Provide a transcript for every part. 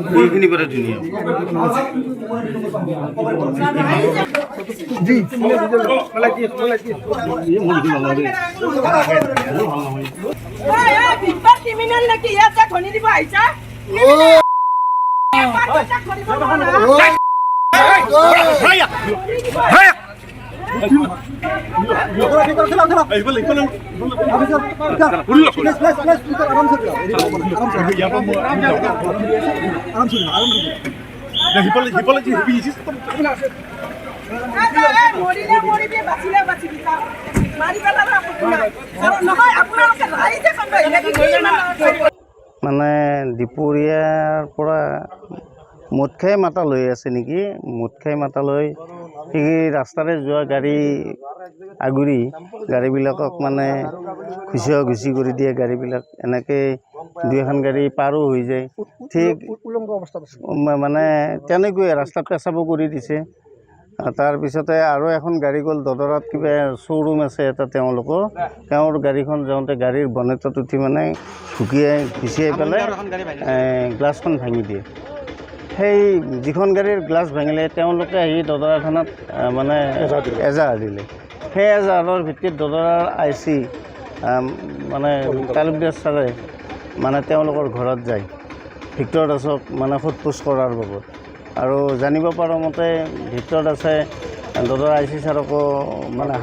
কোনখিনি পৰা ধুনীয়া মানে দুপৰীয়াৰ পৰা মদ খাই মাতা লৈ আছে নেকি মদ খাই মাতা লৈ সেই ৰাস্তাৰে যোৱা গাড়ী আগুৰি গাড়ীবিলাকক মানে ঘুচি কৰি দিয়ে গাড়ীবিলাক এনেকৈ দুই এখন গাড়ী পাৰো হৈ যায় ঠিক মানে তেনেকৈ ৰাস্তাত পেচাবো কৰি দিছে তাৰপিছতে আৰু এখন গাড়ী গ'ল দদৰাত কিবা শ্ব'ৰুম আছে এটা তেওঁলোকৰ তেওঁৰ গাড়ীখন যাওঁতে গাড়ীৰ বনেটত উঠি মানে ঘুচিয়াই পেলাই গ্লাছখন ভাঙি দিয়ে সেই যিখন গাড়ীৰ গ্লাছ ভাঙিলে তেওঁলোকে আহি দদৰা থানাত মানে এজাহাৰ দিলে সেই এজাহাৰৰ ভিত্তিত দদৰাৰ IC মানে তালুকদাৰ ছাৰে মানে তেওঁলোকৰ ঘৰত যায় ভিক্টৰ দাসক মানে সোধপোছ কৰাৰ বাবদ আৰু জানিব পৰা মতে ভিক্টৰ দাসে দদৰা IC ছাৰকো মানে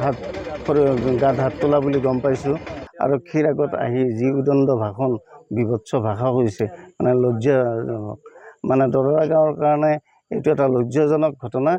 গাত হাত তোলা বুলি গম পাইছোঁ আৰক্ষীৰ আগত আহি যি উদণ্ড ভাষণ বিভৎস ভাষা কৈছে মানে লজ্জাজনক মানে দদৰা গাঁৱৰ কাৰণে এইটো এটা লজ্জাজনক ঘটনা